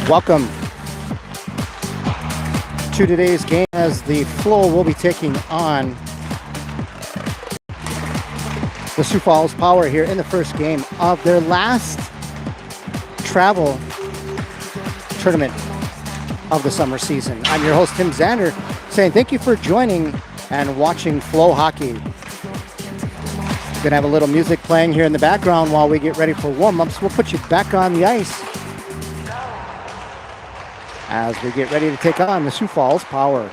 Welcome to today's game as the Flow will be taking on the Sioux Falls Power here in the first game of their last travel tournament of the summer season. I'm your host, Tim Zander, saying thank you for joining and watching Flow Hockey. We're going to have a little music playing here in the background while we get ready for warm-ups. We'll put you back on the ice as we get ready to take on the Sioux Falls Power.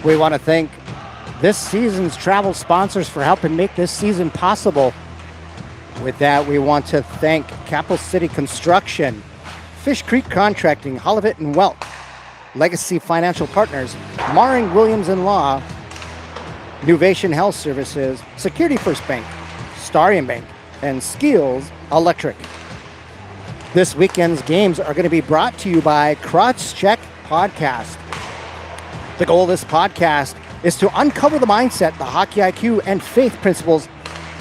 We want to thank this season's travel sponsors for helping make this season possible. With that, we want to thank Capital City Construction, Fish Creek Contracting, Hollivet and Welk, Legacy Financial Partners, Maring Williams and Law, Nuvation Health Services, Security First Bank, Starian Bank, and Skills Electric. This weekend's games are going to be brought to you by Crotch Check Podcast. The goal of this podcast is to uncover the mindset, the hockey IQ, and faith principles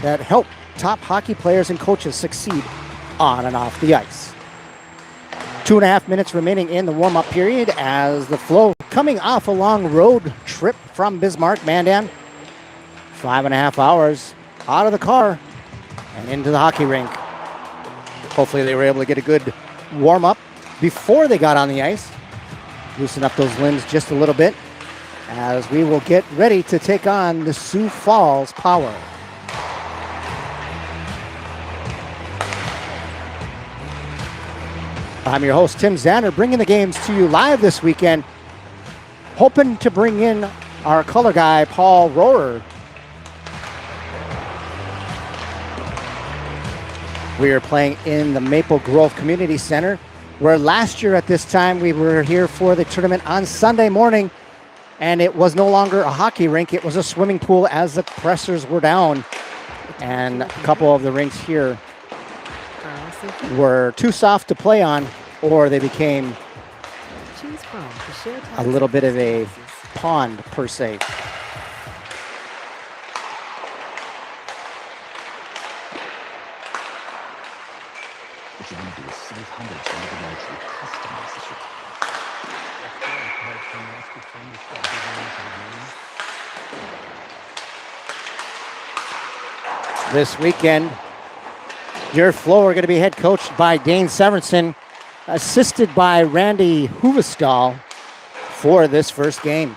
that help top hockey players and coaches succeed on and off the ice. 2.5 minutes remaining in the warm-up period as the Flow coming off a long road trip from Bismarck, Mandan. 5.5 hours out of the car and into the hockey rink. Hopefully they were able to get a good warm-up before they got on the ice. Loosen up those limbs just a little bit as we will get ready to take on the Sioux Falls Power. I'm your host, Tim Zander, bringing the games to you live this weekend. Hoping to bring in our color guy, Paul Rohrer. We are playing in the Maple Grove Community Center, where last year at this time we were here for the tournament on Sunday morning, and it was no longer a hockey rink, it was a swimming pool as the pressers were down, and a couple of the rinks here were too soft to play on, or they became a little bit of a pond per se. This weekend, your Flow are going to be head coached by Dane Severinson, assisted by Randy Huvestal for this first game.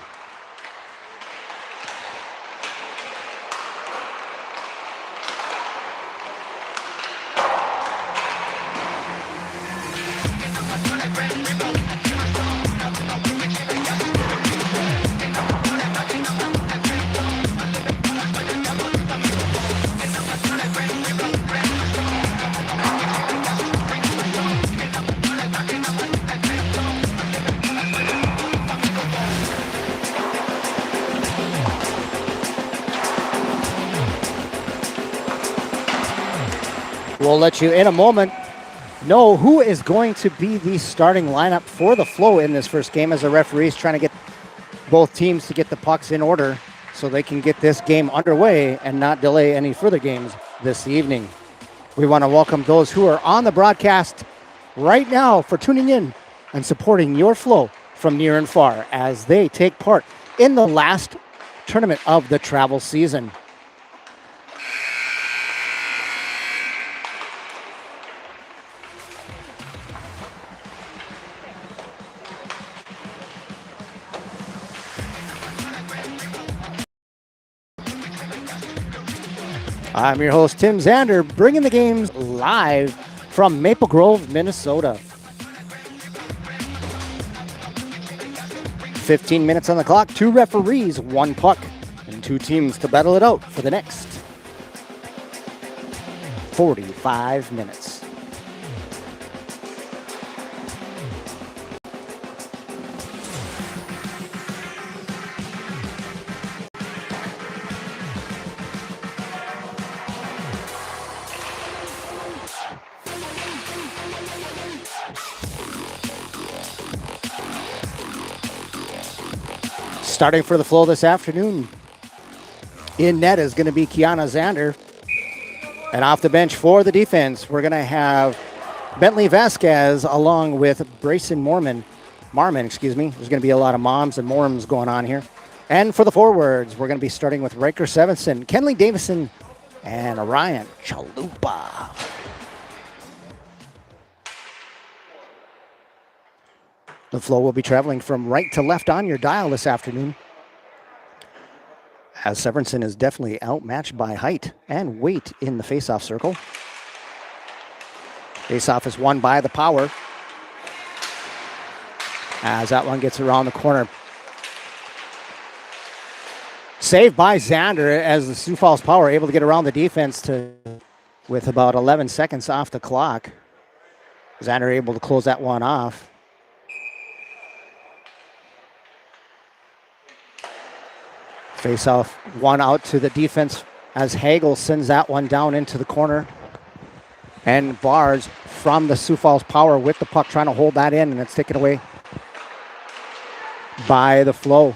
We'll let you in a moment know who is going to be the starting lineup for the Flow in this first game, as the referees trying to get both teams to get the pucks in order so they can get this game underway and not delay any further games this evening. We want to welcome those who are on the broadcast right now for tuning in and supporting your Flow from near and far as they take part in the last tournament of the travel season. I'm your host, Tim Zander, bringing the games live from Maple Grove, Minnesota. 15 minutes on the clock, 2 referees, 1 puck, and 2 teams to battle it out for the next 45 minutes. Starting for the Flow this afternoon, in net is going to be Kiana Zander. And off the bench for the defense, we're going to have Bentley Vasquez along with Brayson Marmon. There's going to be a lot of moms and morms going on here. And for the forwards, we're going to be starting with Riker Sevenson, Kenley Davison, and Ryan Chalupa. The Flow will be traveling from right to left on your dial this afternoon, as Severinsen is definitely outmatched by height and weight in the faceoff circle. Faceoff is won by the Power, as that one gets around the corner. Saved by Zander, as the Sioux Falls Power able to get around the defense with about 11 seconds off the clock. Zander able to close that one off. Face-off, one out to the defense as Hagel sends that one down into the corner. And Bars from the Sioux Falls Power with the puck trying to hold that in, and it's taken away by the Flow.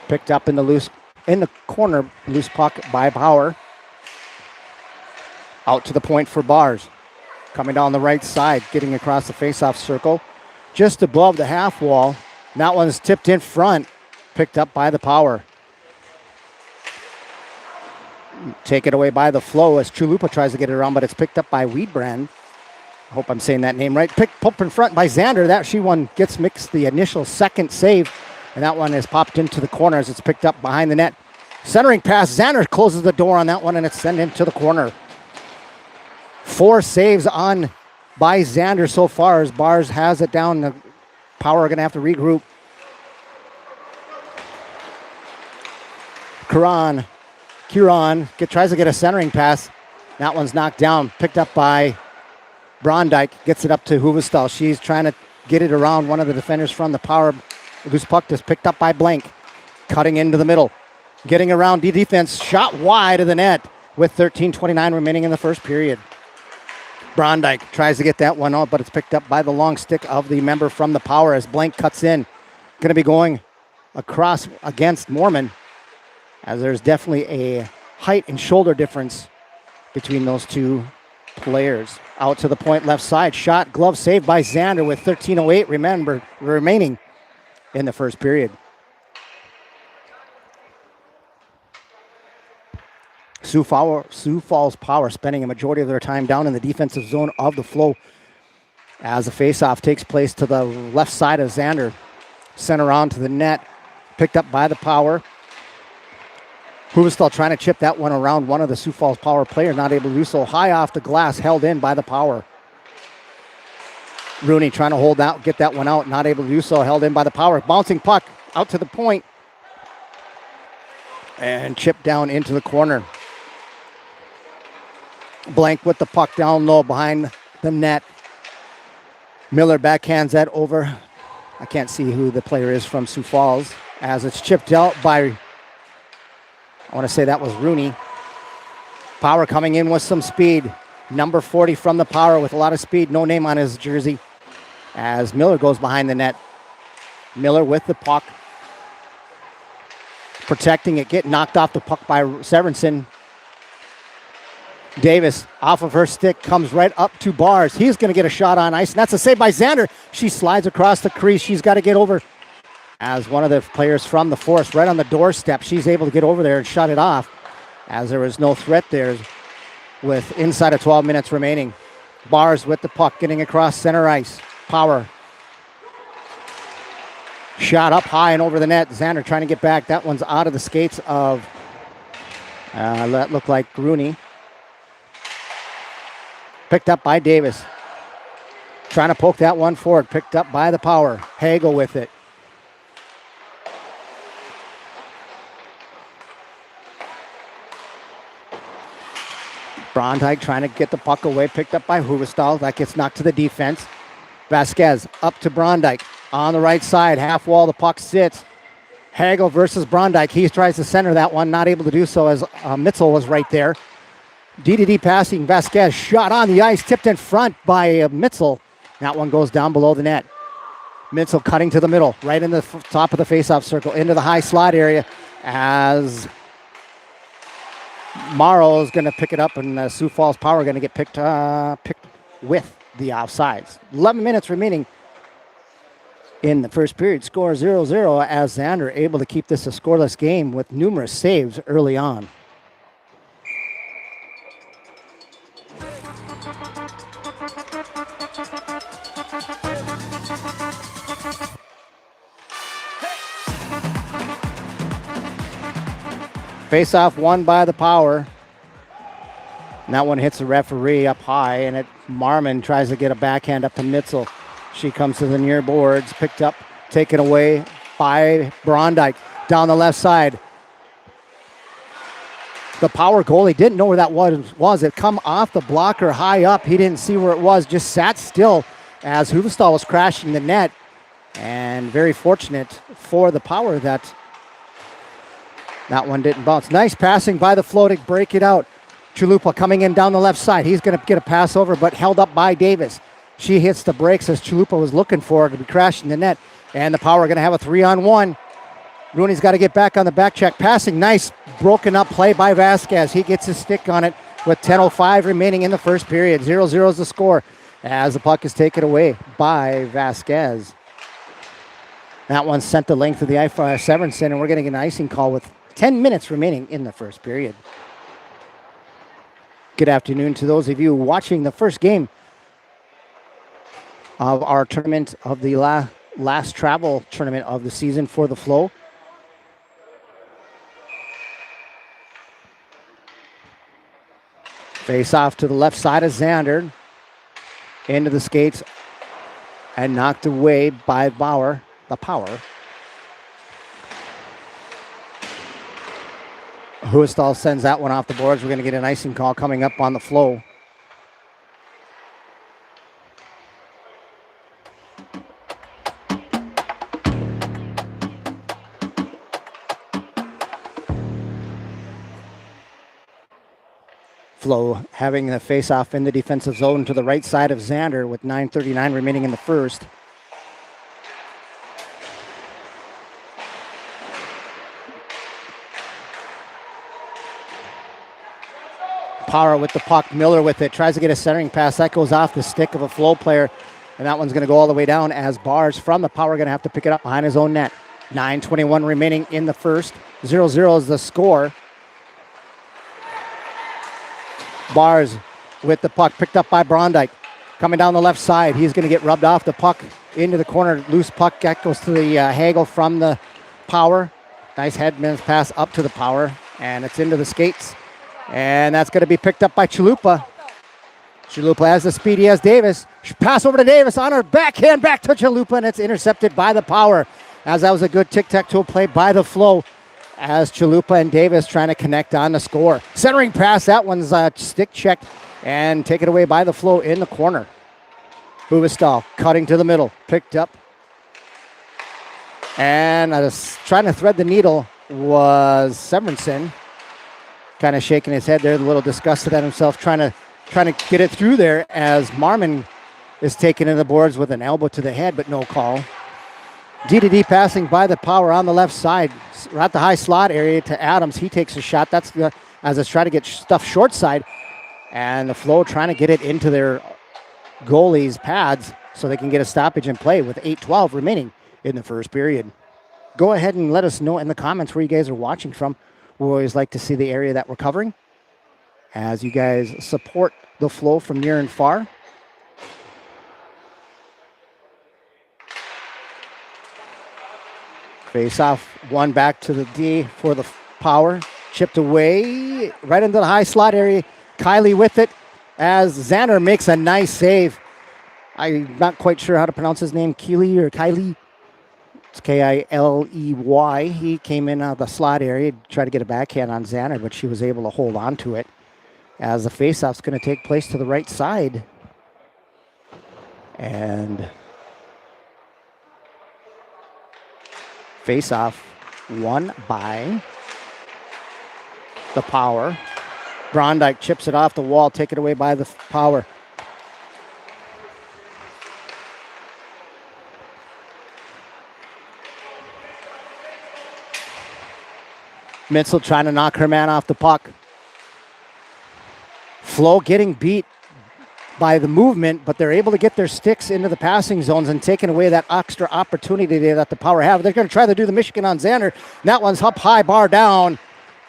Picked up in the corner, loose puck by Power. Out to the point for Bars. Coming down the right side, getting across the face-off circle. Just above the half wall. That one's tipped in front, picked up by the Power. Taken away by the Flow as Chalupa tries to get it around, but it's picked up by Weedbrand. I hope I'm saying that name right. Picked up in front by Zander. That one gets mixed the initial second save, and that one is popped into the corner as it's picked up behind the net. Centering pass, Zander closes the door on that one, and it's sent into the corner. 4 saves on by Zander so far as Bars has it down. The Power are going to have to regroup. Kieran tries to get a centering pass. That one's knocked down. Picked up by Brondike. Gets it up to Huvestal. She's trying to get it around one of the defenders from the Power. Loose puck is picked up by Blank. Cutting into the middle. Getting around the defense. Shot wide of the net with 13:29 remaining in the first period. Brondike tries to get that one out, but it's picked up by the long stick of the member from the Power as Blank cuts in. Going to be going across against Mormon, as there's definitely a height and shoulder difference between those two players. Out to the point left side. Shot, glove saved by Zander with 13:08 remaining in the first period. Sioux Falls Power spending a majority of their time down in the defensive zone of the Flow as the faceoff takes place to the left side of Zander. Sent around to the net. Picked up by the Power. Huvestal trying to chip that one around one of the Sioux Falls Power players, not able to do so. High off the glass, held in by the Power. Rooney trying to get that one out, not able to do so, held in by the Power. Bouncing puck out to the point. And chipped down into the corner. Blank with the puck down low behind the net. Miller backhands that over. I can't see who the player is from Sioux Falls, as it's chipped out by, I want to say that was Rooney. Power coming in with some speed. Number 40 from the Power with a lot of speed. No name on his jersey. As Miller goes behind the net. Miller with the puck. Protecting it. Getting knocked off the puck by Severinsen. Davis off of her stick comes right up to Bars. He's going to get a shot on ice. And that's a save by Zander. She slides across the crease. She's got to get over. As one of the players from the Force right on the doorstep, she's able to get over there and shut it off, as there was no threat there with inside of 12 minutes remaining. Bars with the puck getting across center ice. Power. Shot up high and over the net. Zander trying to get back. That one's out of the skates of, that looked like Rooney. Picked up by Davis. Trying to poke that one forward. Picked up by the Power. Hagel with it. Brondike trying to get the puck away, picked up by Huvestal. That gets knocked to the defense. Vasquez up to Brondike on the right side. Half wall, the puck sits. Hagel versus Brondike. He tries to center that one, not able to do so as Mitzel was right there. D passing. Vasquez shot on the ice, tipped in front by Mitzel. That one goes down below the net. Mitzel cutting to the middle, right in the top of the faceoff circle, into the high slot area as Morrow is going to pick it up, and Sioux Falls Power going to get picked with the offsides. 11 minutes remaining in the first period. Score 0-0 as Xander able to keep this a scoreless game with numerous saves early on. Face-off won by the Power. And that one hits the referee up high, and Marmon tries to get a backhand up to Mitzel. She comes to the near boards, picked up, taken away by Brondike down the left side. The Power goalie didn't know where that was. It come off the blocker high up. He didn't see where it was, just sat still as Huvestal was crashing the net. And very fortunate for the Power that one didn't bounce. Nice passing by the flow to break it out. Chalupa coming in down the left side. He's going to get a pass over, but held up by Davis. She hits the brakes as Chalupa was looking for her to be crashing the net. And the Power are going to have a 3-on-1. Rooney's got to get back on the back check. Passing, nice broken up play by Vasquez. He gets his stick on it with 10:05 remaining in the first period. 0-0 is the score as the puck is taken away by Vasquez. That one sent the length of the ice for Severinsen, and we're getting an icing call with 10 minutes remaining in the first period. Good afternoon to those of you watching the first game of our tournament of the last travel tournament of the season for the Flow. Face off to the left side of Xander. Into the skates and knocked away by Bauer, the Power. Huvestal sends that one off the boards. We're going to get an icing call coming up on the Flow. Flow having the face-off in the defensive zone to the right side of Xander with 9:39 remaining in the first. Power with the puck. Miller with it. Tries to get a centering pass. That goes off the stick of a Flow player. And that one's going to go all the way down as Bars from the Power going to have to pick it up behind his own net. 9:21 remaining in the first. 0-0 is the score. Bars with the puck picked up by Brondike. Coming down the left side. He's going to get rubbed off the puck into the corner. Loose puck. That goes to the Hagel from the Power. Nice headman's pass up to the Power. And it's into the skates. And that's going to be picked up by Chalupa. Chalupa has the speed. He has Davis. Pass over to Davis on her backhand back to Chalupa, and it's intercepted by the Power. As that was a good tic-tac-toe play by the Flow. As Chalupa and Davis trying to connect on the score. Centering pass. That one's stick checked and taken away by the Flow in the corner. Huvestal cutting to the middle. Picked up. And trying to thread the needle was Severinsen. Kind of shaking his head there, a little disgusted at himself, trying to get it through there as Marmon is taken in the boards with an elbow to the head, but no call. D passing by the Power on the left side, right at the high slot area to Adams. He takes a shot. That's as it's trying to get stuff short side, and the Flow trying to get it into their goalies' pads so they can get a stoppage in play with 8:12 remaining in the first period. Go ahead and let us know in the comments where you guys are watching from. We always like to see the area that we're covering as you guys support the Flow from near and far. Face off, one back to the D for the Power. Chipped away right into the high slot area. Kylie with it as Xander makes a nice save. I'm not quite sure how to pronounce his name, Keeley or Kylie. It's K-I-L-E-Y. He came in out of the slot area, tried to get a backhand on Xander, but she was able to hold on to it. as the faceoff's going to take place to the right side. And faceoff won by the Power. Brondike chips it off the wall, taken away by the Power. Mitchell trying to knock her man off the puck. Flo getting beat by the movement, but they're able to get their sticks into the passing zones and taking away that extra opportunity that the Power have. They're going to try to do the Michigan on Xander. That one's up high, bar down,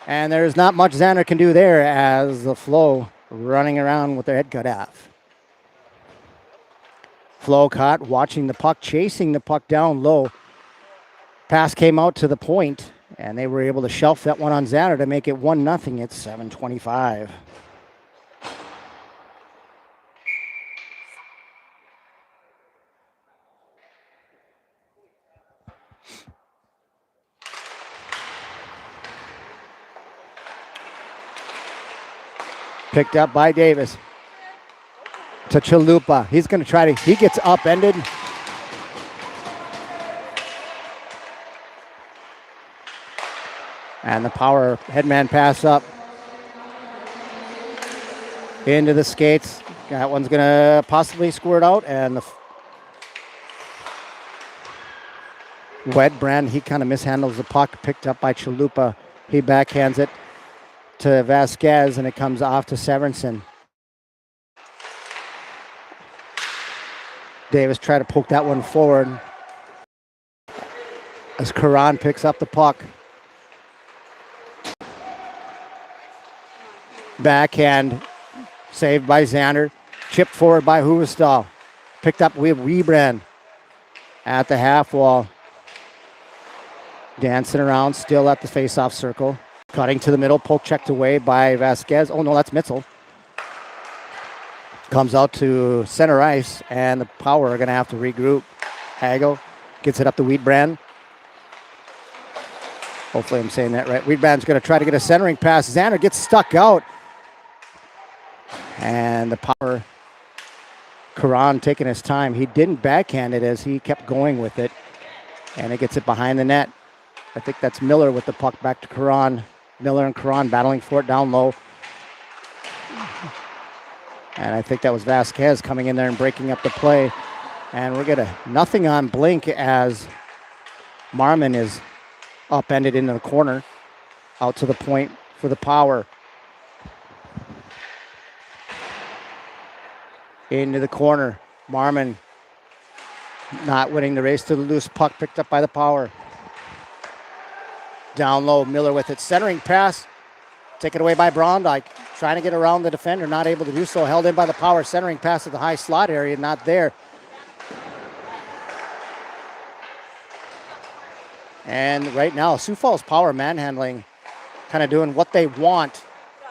and there's not much Xander can do there as the Flo running around with their head cut off. Flo caught, watching the puck, chasing the puck down low. Pass came out to the point, and they were able to shelf that one on Xander to make it 1-0. It's 7:25. Picked up by Davis. To Chalupa. He's going to try to, he gets upended. And the Power headman pass up into the skates. That one's going to possibly squirt out. And the Wedbrand, he kind of mishandles the puck. Picked up by Chalupa. He backhands it to Vasquez, and it comes off to Severinsen. Davis tried to poke that one forward as Karan picks up the puck. Backhand saved by Xander. Chipped forward by Huvestal. Picked up with Rebrand at the half wall. Dancing around, still at the face-off circle. Cutting to the middle, poke checked away by Vasquez. Oh no, that's Mitchell. Comes out to center ice, and the Power are going to have to regroup. Hagel gets it up to Weedbrand. Hopefully I'm saying that right. Weedbrand's going to try to get a centering pass. Xander gets stuck out. And the Power, Karan taking his time. He didn't backhand it as he kept going with it. And it gets it behind the net. I think that's Miller with the puck back to Karan. Miller and Karan battling for it down low. And I think that was Vasquez coming in there and breaking up the play. And we're getting nothing on Blink as Marmon is upended into the corner. Out to the point for the Power. Into the corner. Marmon not winning the race to the loose puck, picked up by the Power. Down low, Miller with it. Centering pass. Taken away by Brondike. Trying to get around the defender, not able to do so. Held in by the Power. Centering pass to the high slot area, not there. And right now, Sioux Falls Power manhandling, kind of doing what they want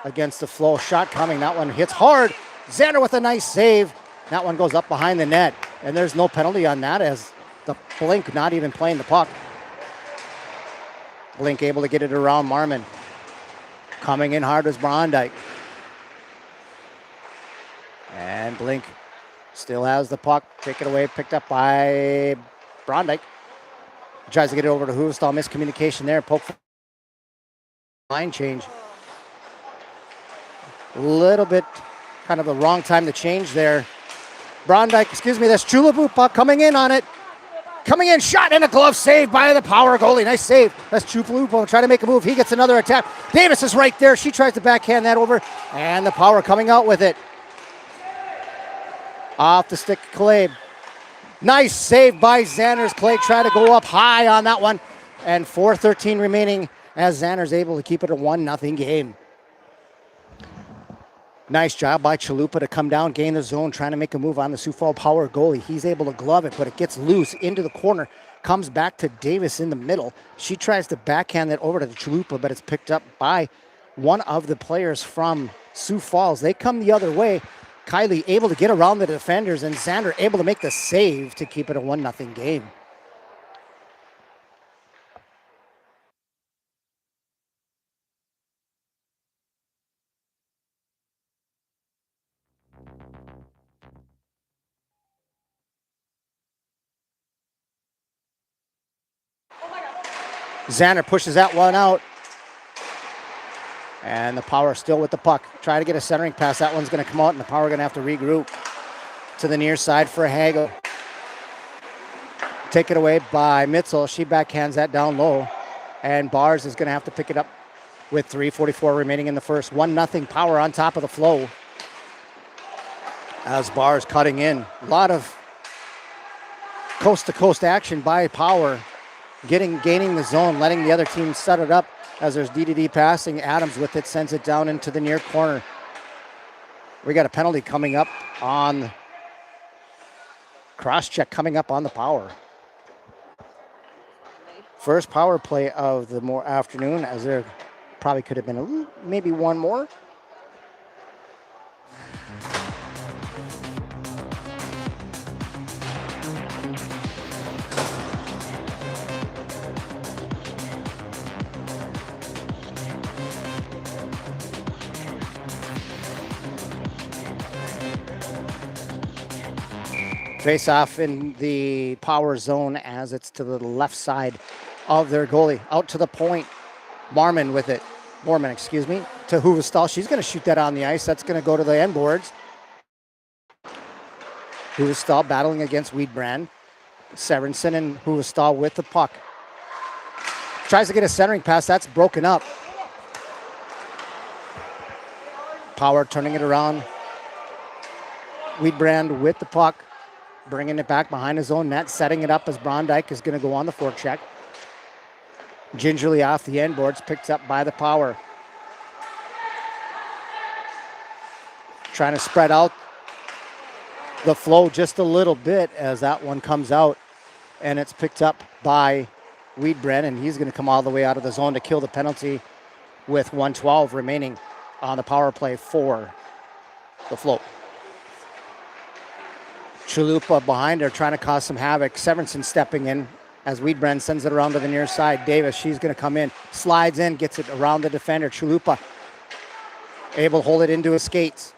against the Flow. Shot coming. That one hits hard. Xander with a nice save. That one goes up behind the net. And there's no penalty on that as the Blink not even playing the puck. Blink able to get it around Marmon. Coming in hard was Brondike. And Blink still has the puck. Take it away, picked up by Brondike. Tries to get it over to Huvestal. Miscommunication there. Poke line change. A little bit kind of the wrong time to change there. Brondike, that's Chulabu puck coming in on it. Coming in, shot and a glove save by the Power goalie. Nice save. That's Chuflupo trying to make a move. He gets another attack. Davis is right there. She tries to backhand that over. And the Power coming out with it. Off the stick, Clay. Nice save by Xanders. Clay trying to go up high on that one. And 4:13 remaining as Xanders able to keep it a 1-0 game. Nice job by Chalupa to come down, gain the zone, trying to make a move on the Sioux Falls Power goalie. He's able to glove it, but it gets loose into the corner. Comes back to Davis in the middle. She tries to backhand it over to Chalupa, but it's picked up by one of the players from Sioux Falls. They come the other way. Kylie able to get around the defenders, and Xander able to make the save to keep it a 1-0 game. Xander pushes that one out. And the Power still with the puck. Try to get a centering pass. That one's going to come out, and the Power are going to have to regroup to the near side for Hagel. Take it away by Mitzel. She backhands that down low. And Bars is going to have to pick it up with 3:44 remaining in the first. 1-0 Power on top of the Flow. As Bars cutting in. A lot of coast-to-coast action by Power. Gaining the zone, letting the other team set it up as there's DDD passing. Adams with it, sends it down into the near corner. We got a penalty coming up on cross-check coming up on the Power. First power play of the afternoon, as there probably could have been maybe one more. Face off in the Power zone as it's to the left side of their goalie. Out to the point. Mormon, to Huvestal. She's going to shoot that on the ice. That's going to go to the end boards. Huvestal battling against Weedbrand. Severinson and Huvestal with the puck. Tries to get a centering pass. That's broken up. Power turning it around. Weedbrand with the puck. Bringing it back behind his own net, setting it up as Brondike is going to go on the forecheck. Gingerly off the end boards, picked up by the Power. Trying to spread out the Flow just a little bit as that one comes out, and it's picked up by Weedbrand, and he's going to come all the way out of the zone to kill the penalty with 1:12 remaining on the power play for the Flow. Chalupa behind her trying to cause some havoc. Severinson stepping in as Weedbrand sends it around to the near side. Davis, she's going to come in, slides in, gets it around the defender. Chalupa able to hold it into his skates.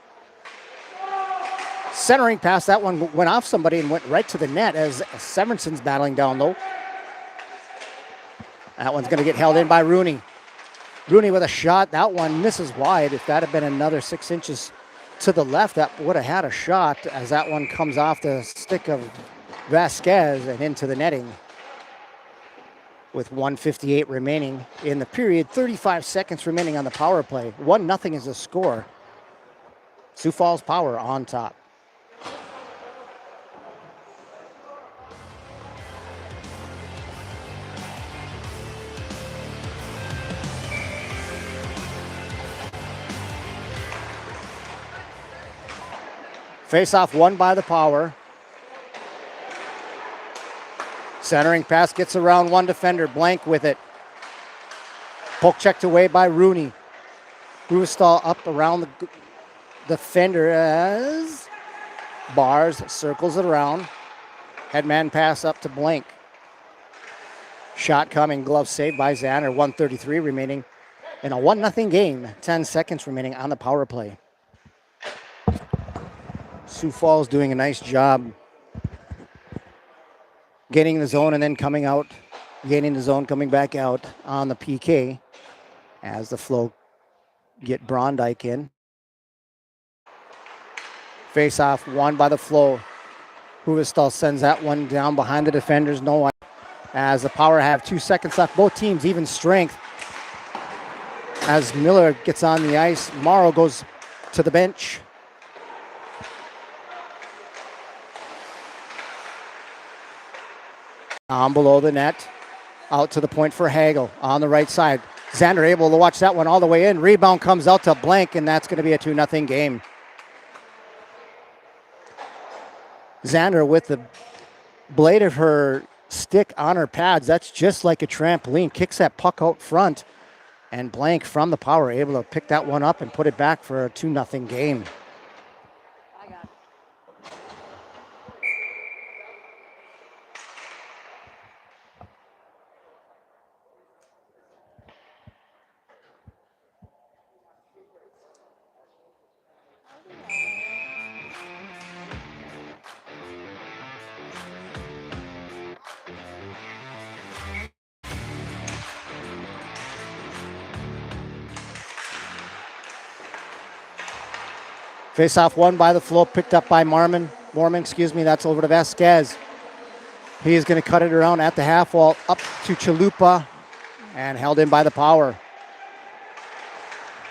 Centering pass, that one went off somebody and went right to the net as Severinson's battling down low. That one's going to get held in by Rooney. Rooney with a shot. That one misses wide. If that had been another 6 inches to the left, that would have had a shot as that one comes off the stick of Vasquez and into the netting. With 1:58 remaining in the period, 35 seconds remaining on the power play. 1-0 is the score. Sioux Falls Power on top. Face-off won by the Power. Centering pass gets around one defender. Blank with it. Poke checked away by Rooney. Huvestal up around the defender as Bars circles it around. Headman pass up to Blank. Shot coming. Glove saved by Xander. 1:33 remaining in a 1-0 game. 10 seconds remaining on the power play. Sioux Falls doing a nice job getting the zone and then coming out, gaining the zone, coming back out on the PK as the Flow get Brondike in. Face off won by the Flow. Huvestal sends that one down behind the defenders. No one as the Power have 2 seconds left. Both teams even strength. As Miller gets on the ice, Morrow goes to the bench. On below the net, out to the point for Hagel on the right side. Xander able to watch that one all the way in. Rebound comes out to Blank, and that's going to be a 2-0 game. Xander with the blade of her stick on her pads. That's just like a trampoline. Kicks that puck out front, and Blank from the Power able to pick that one up and put it back for a 2-0 game. Face-off won by the Flow, picked up by Mormon, that's over to Vasquez. He's going to cut it around at the half wall, up to Chalupa, and held in by the Power.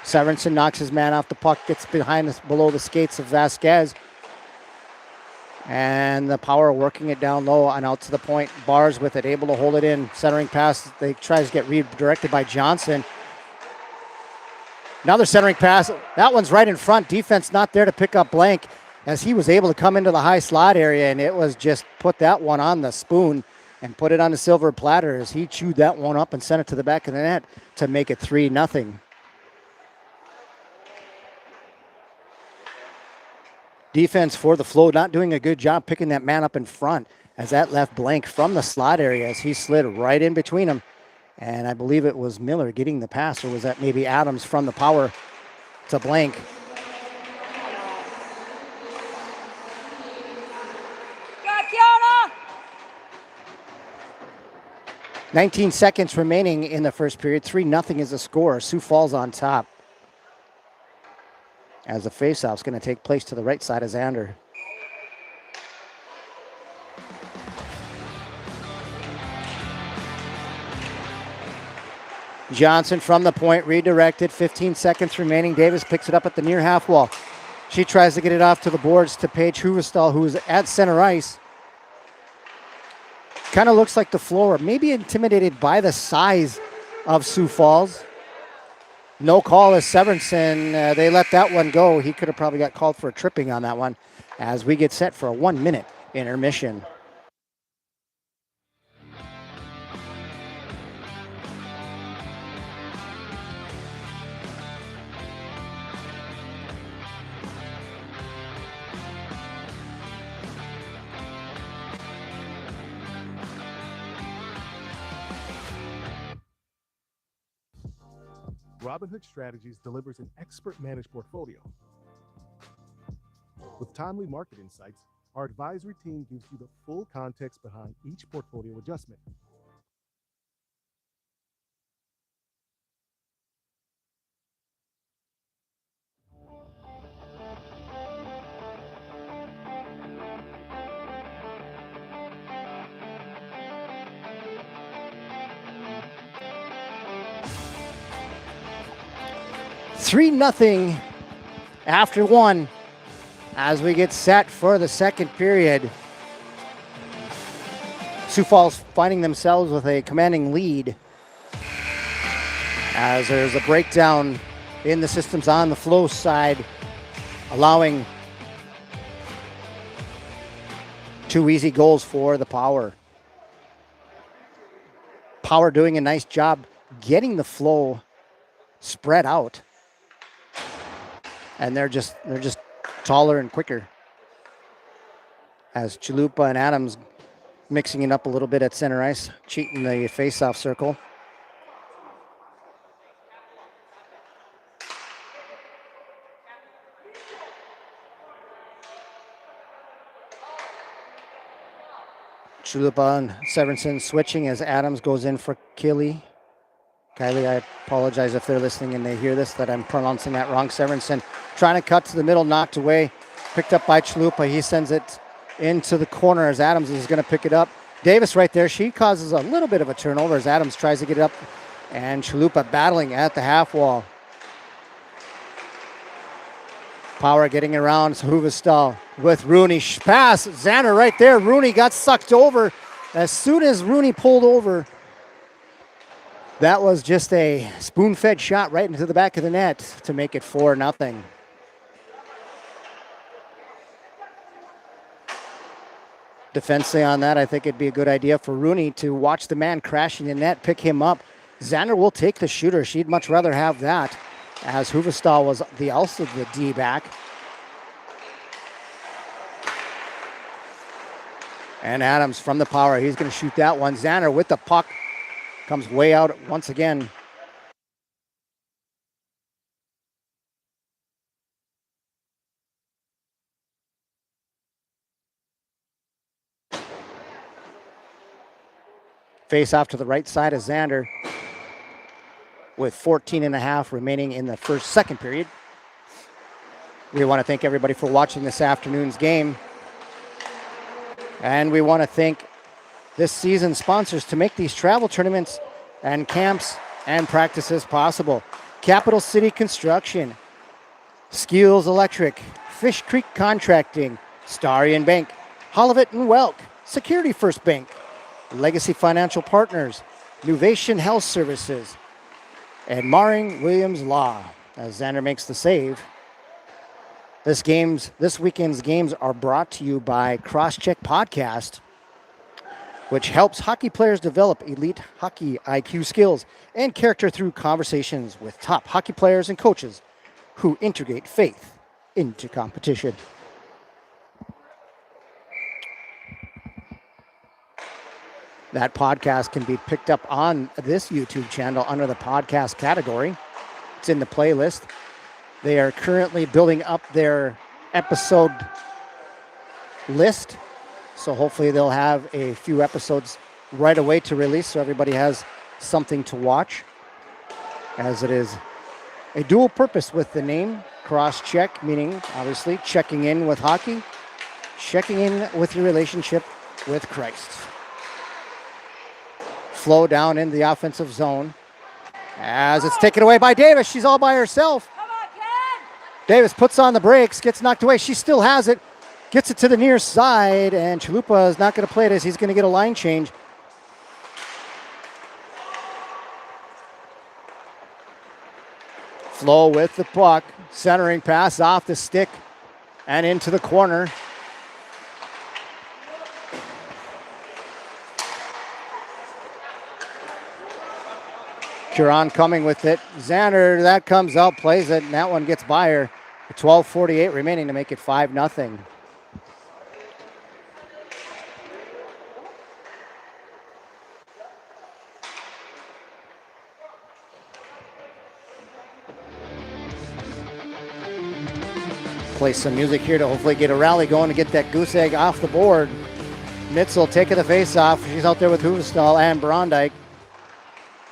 Severinsen knocks his man off the puck, gets below the skates of Vasquez. And the Power working it down low and out to the point. Bars with it, able to hold it in. Centering pass, they tries to get redirected by Johnson. Another centering pass. That one's right in front. Defense not there to pick up Blank as he was able to come into the high slot area, and it was just put that one on the spoon and put it on the silver platter as he chewed that one up and sent it to the back of the net to make it 3-0. Defense for the Flow not doing a good job picking that man up in front as that left Blank from the slot area as he slid right in between them. And I believe it was Miller getting the pass, or was that maybe Adams from the Power to Blank? 19 seconds remaining in the first period. 3-0 is the score. Sioux Falls on top. As the faceoff is going to take place to the right side of Xander. Johnson from the point, redirected. 15 seconds remaining. Davis picks it up at the near half wall. She tries to get it off to the boards to Paige Huvestal, who's at center ice. Kind of looks like the Flow are maybe intimidated by the size of Sioux Falls. No call as Severinsen. They let that one go. He could have probably got called for a tripping on that one as we get set for a 1-minute intermission. Robinhood Strategies delivers an expert-managed portfolio. With timely market insights, our advisory team gives you the full context behind each portfolio adjustment. Three nothing after one as we get set for the second period. Sioux Falls finding themselves with a commanding lead as there's a breakdown in the systems on the Flow side, allowing 2 easy goals for the Power. Power doing a nice job getting the Flow spread out. And they're just taller and quicker. As Chalupa and Adams mixing it up a little bit at center ice, cheating the face-off circle. Chalupa and Severinsen switching as Adams goes in for Kylie, I apologize if they're listening and they hear this, that I'm pronouncing that wrong. Severinsen trying to cut to the middle, knocked away, picked up by Chalupa. He sends it into the corner as Adams is going to pick it up. Davis right there, she causes a little bit of a turnover as Adams tries to get it up, and Chalupa battling at the half wall. Power getting around Huvestal with Rooney. Pass, Xander right there. Rooney got sucked over. As soon as Rooney pulled over, that was just a spoon-fed shot right into the back of the net to make it 4-0. Defensively on that, I think it'd be a good idea for Rooney to watch the man crashing the net, pick him up. Xander will take the shooter. She'd much rather have that, as Huvestal was also the D-back. And Adams from the Power. He's going to shoot that one. Xander with the puck. Comes way out once again. Face off to the right side of Xander with 14 and a half remaining in the second period. We want to thank everybody for watching this afternoon's game. And we want to thank this season's sponsors to make these travel tournaments and camps and practices possible. Capital City Construction, Skills Electric, Fish Creek Contracting, Starian Bank, Hollivet and Welk, Security First Bank, Legacy Financial Partners, Nuvation Health Services, and Maring Williams Law. As Xander makes the save. This weekend's games are brought to you by Crosscheck Podcast, which helps hockey players develop elite hockey IQ skills and character through conversations with top hockey players and coaches who integrate faith into competition. That podcast can be picked up on this YouTube channel under the podcast category. It's in the playlist. They are currently building up their episode list, so hopefully they'll have a few episodes right away to release so everybody has something to watch, as it is a dual purpose with the name Cross-Check, meaning obviously checking in with hockey, checking in with your relationship with Christ. Flow down in the offensive zone as it's taken away by Davis. She's all by herself. Davis puts on the brakes, gets knocked away. She still has it, gets it to the near side, and Chalupa is not going to play it as he's going to get a line change. Flow with the puck, centering pass off the stick and into the corner. Huron coming with it. Xander, that comes out, plays it, and that one gets by her. 12:48 remaining to make it 5-0. Play some music here to hopefully get a rally going to get that goose egg off the board. Mitzel taking the face off. She's out there with Huvestal and Brondike.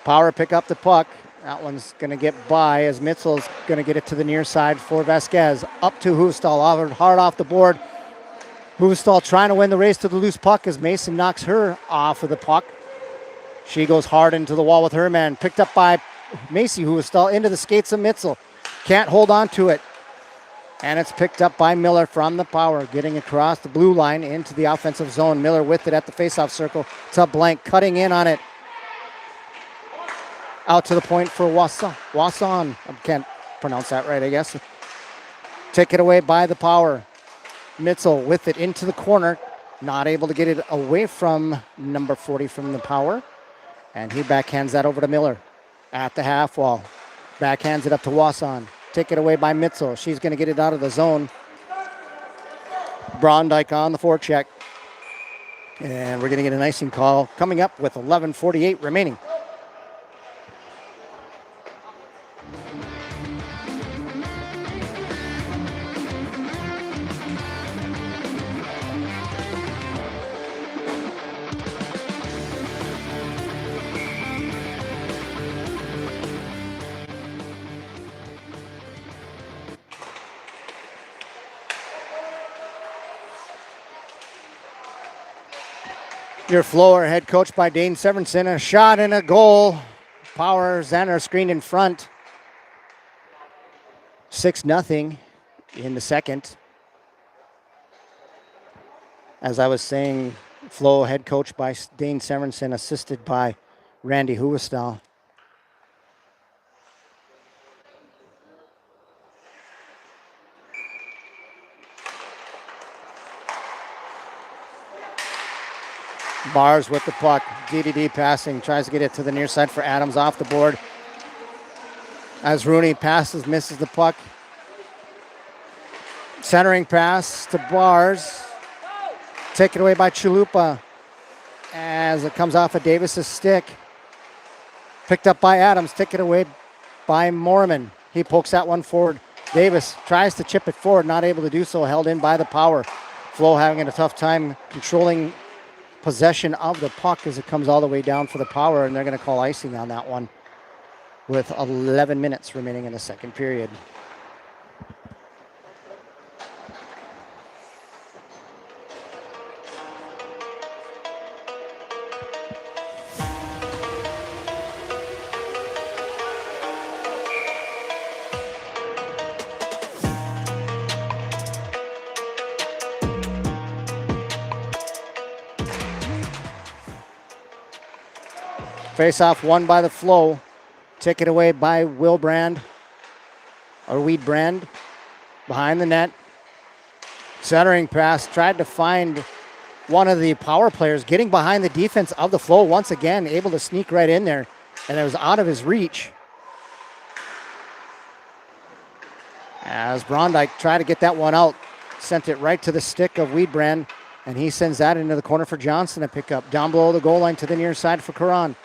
Power pick up the puck. That one's going to get by as Mitzel's going to get it to the near side for Vasquez. Up to Huvestal, hard off the board. Huvestal trying to win the race to the loose puck as Mason knocks her off of the puck. She goes hard into the wall with her man. Picked up by Macy Huvestal into the skates of Mitzel. Can't hold on to it. And it's picked up by Miller from the power, getting across the blue line into the offensive zone. Miller with it at the faceoff circle to Blank, cutting in on it. Out to the point for Wasson. I can't pronounce that right, I guess. Taken away by the power. Mitzel with it into the corner. Not able to get it away from number 40 from the power. And he backhands that over to Miller at the half wall. Backhands it up to Wasson. Taken away by Mitzel. She's going to get it out of the zone. Brondike on the forecheck. And we're going to get an icing call coming up with 11:48 remaining. Your Floor, head coached by Dane Severinsen. A shot and a goal. Power, Xander screened in front. 6-0 in the second. As I was saying, Flo, head coached by Dane Severinsen, assisted by Randy Huvestal. Bars with the puck. DDD passing. Tries to get it to the near side for Adams off the board. As Rooney passes, misses the puck. Centering pass to Bars. Taken away by Chalupa. As it comes off of Davis's stick. Picked up by Adams. Taken away by Mormon. He pokes that one forward. Davis tries to chip it forward. Not able to do so. Held in by the power. Flo having a tough time controlling possession of the puck as it comes all the way down for the power, and they're going to call icing on that one with 11 minutes remaining in the second period. Face-off won by the Flow. Ticket away by Weedbrand. Behind the net. Centering pass. Tried to find one of the power players. Getting behind the defense of the Flow. Once again, able to sneak right in there. And it was out of his reach. As Brondike tried to get that one out. Sent it right to the stick of Weedbrand. And he sends that into the corner for Johnson to pick up. Down below the goal line to the near side for Karan.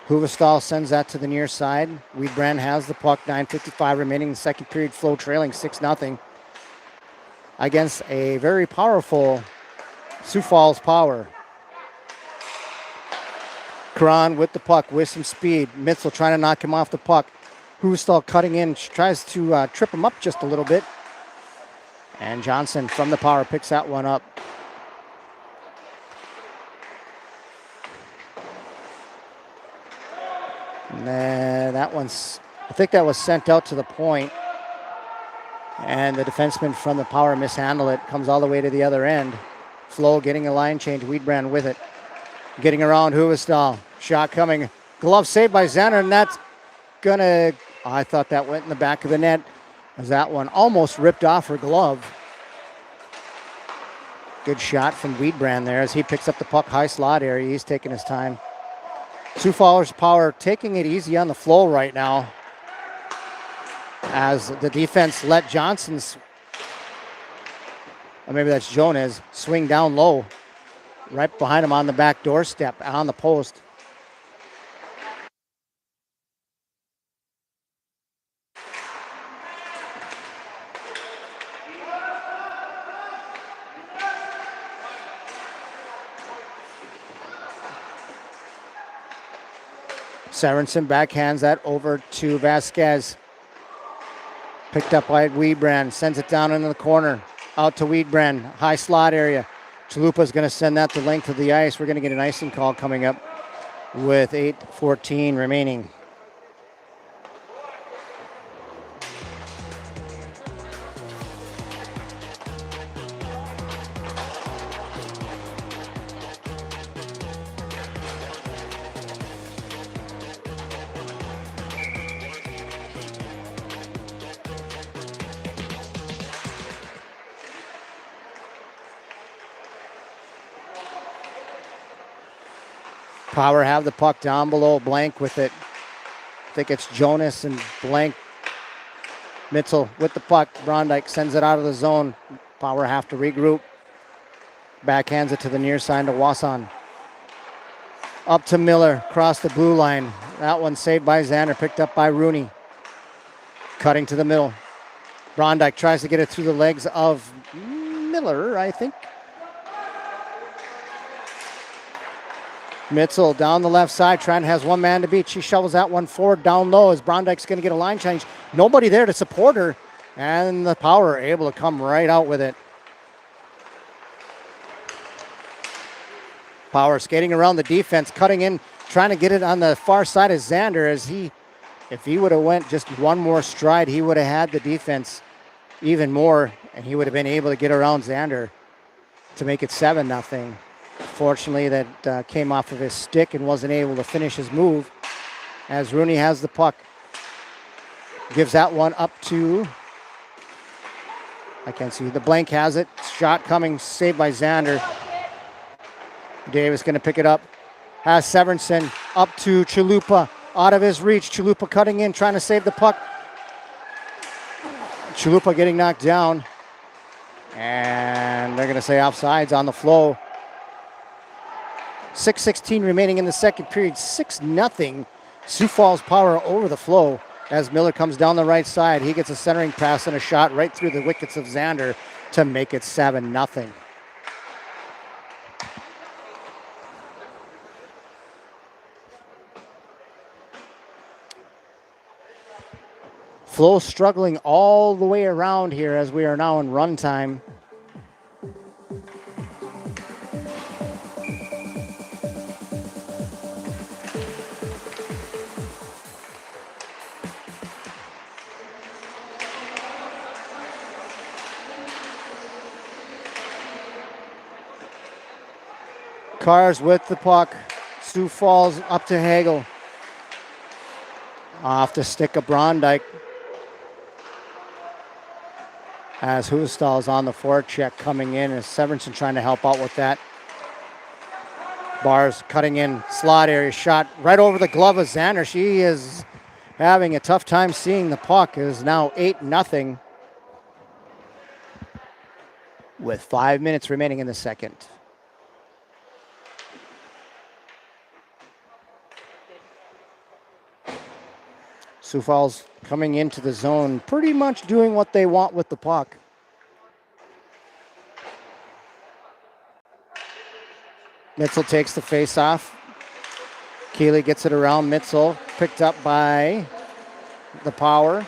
Huvestal sends that to the near side. Weedbrand has the puck. 9:55 remaining in the second period. Flow trailing 6-0 against a very powerful Sioux Falls Power. Karan with the puck with some speed. Mitzel trying to knock him off the puck. Huvestal cutting in, tries to trip him up just a little bit. And Johnson from the Power picks that one up. And that one's, I think that was sent out to the point. And the defenseman from the Power mishandled it. Comes all the way to the other end. Flow getting a line change. Weedbrand with it. Getting around Huvestal. Shot coming. Glove saved by Xander, and that's gonna, I thought that went in the back of the net as that one almost ripped off her glove. Good shot from Weedbrand there as he picks up the puck high slot area. He's taking his time. Sioux Falls Power taking it easy on the Flow right now as the defense let Johnson's, or maybe that's Jonas, swing down low right behind him on the back doorstep on the post. Sorensen backhands that over to Vasquez. Picked up by Weedbrand. Sends it down into the corner. Out to Weedbrand. High slot area. Chalupa's going to send that the length of the ice. We're going to get an icing call coming up with 8:14 remaining. Power have the puck down below. Blank with it. I think it's Jonas and Blank. Mitzel with the puck. Brondike sends it out of the zone. Power have to regroup. Backhands it to the near side to Wasson. Up to Miller. Across the blue line. That one saved by Xander. Picked up by Rooney. Cutting to the middle. Brondike tries to get it through the legs of Miller, I think. Mitzel down the left side, trying to has one man to beat. She shovels that one forward down low as Brondike's going to get a line change. Nobody there to support her, and the Power are able to come right out with it. Power skating around the defense, cutting in, trying to get it on the far side of Xander as if he would have went just one more stride, he would have had the defense even more, and he would have been able to get around Xander to make it 7-0. Fortunately, that came off of his stick and wasn't able to finish his move as Rooney has the puck. Gives that one up to, I can't see, the Blank has it. Shot coming, saved by Xander. Davis going to pick it up. Has Severinsen up to Chalupa, out of his reach. Chalupa cutting in, trying to save the puck. Chalupa getting knocked down. And they're going to say offsides on the Flow. 6:16 remaining in the second period. 6-0 Sioux Falls Power over the Flow as Miller comes down the right side. He gets a centering pass and a shot right through the wickets of Xander to make it 7-0. Flow struggling all the way around here as we are now in run time. Cars with the puck. Sioux Falls up to Hagel. Off the stick of Brondike. As Hustal's on the forecheck coming in, and Severinsen trying to help out with that. Bars cutting in slot area, shot right over the glove of Xander. She is having a tough time seeing the puck. It is now 8-0 with 5 minutes remaining in the second. Sioux Falls coming into the zone, pretty much doing what they want with the puck. Mitzel takes the face-off. Keeley gets it around Mitzel, picked up by the Power.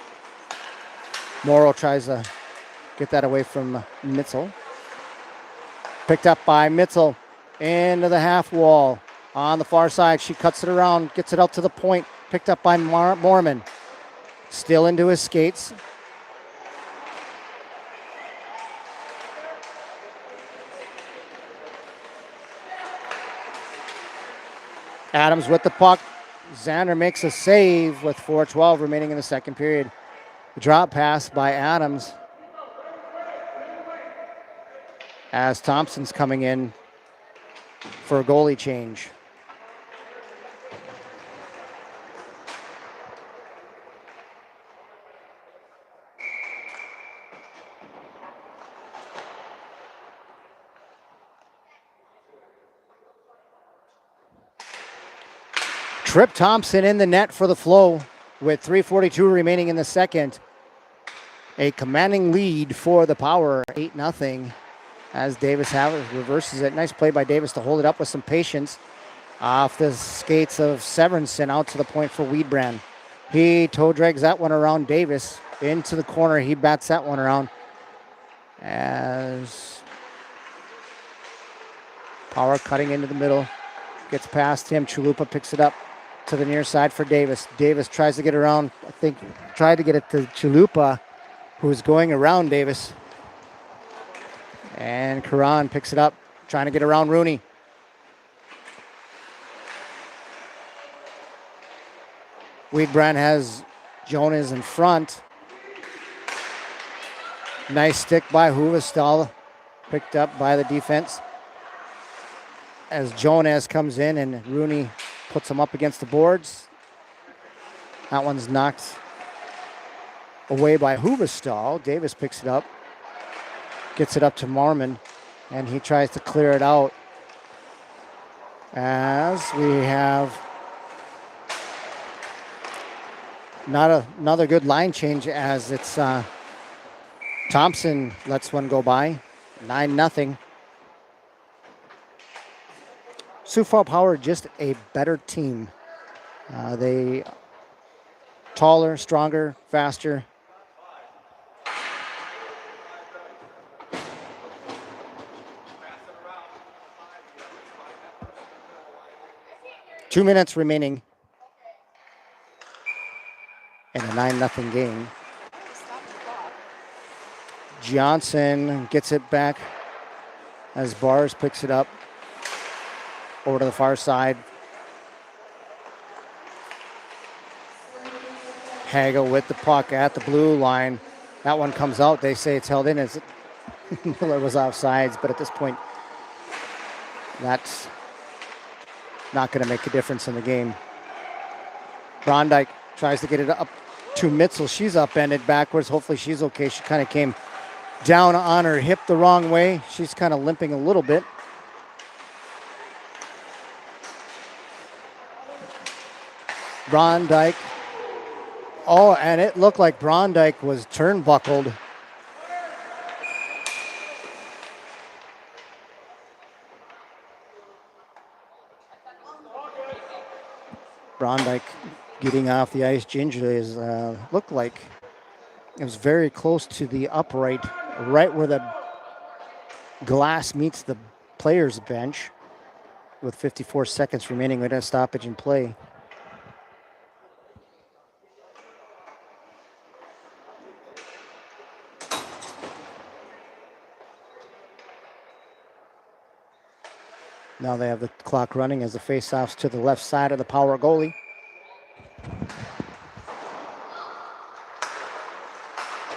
Morrow tries to get that away from Mitzel. Picked up by Mitzel into the half wall. On the far side, she cuts it around, gets it out to the point. Picked up by Mormon. Still into his skates. Adams with the puck. Xander makes a save with 4:12 remaining in the second period. Drop pass by Adams. As Thompson's coming in for a goalie change. Trip Thompson in the net for the Flow with 3:42 remaining in the second. A commanding lead for the Power, 8-0, as Davis reverses it. Nice play by Davis to hold it up with some patience. Off the skates of Severinsen out to the point for Weedbrand. He toe drags that one around Davis into the corner. He bats that one around as Power cutting into the middle. Gets past him. Chalupa picks it up to the near side for Davis. Davis tries to get around, I think, tried to get it to Chalupa, who's going around Davis. And Karan picks it up, trying to get around Rooney. Weedbrand has Jonas in front. Nice stick by Huvestal, picked up by the defense. As Jonas comes in and Rooney puts him up against the boards. That one's knocked away by Huvestal. Davis picks it up, gets it up to Marmon, and he tries to clear it out. As we have another good line change as it's Thompson lets one go by. 9-0. Sioux Falls Power just a better team. They taller, stronger, faster. Two minutes remaining in a 9-0 game. Johnson gets it back as Bars picks it up over to the far side. Hagel with the puck at the blue line. That one comes out. They say it's held in as Miller was offsides, but at this point, that's not going to make a difference in the game. Brondike tries to get it up to Mitzel. She's upended backwards. Hopefully she's okay. She kind of came down on her hip the wrong way. She's kind of limping a little bit. Brondike. Oh, and it looked like Brondike was turnbuckled. Brondike getting off the ice gingerly is looked like it was very close to the upright, right where the glass meets the player's bench, with 54 seconds remaining with a stoppage in play. Now they have the clock running as the face-offs to the left side of the Power goalie.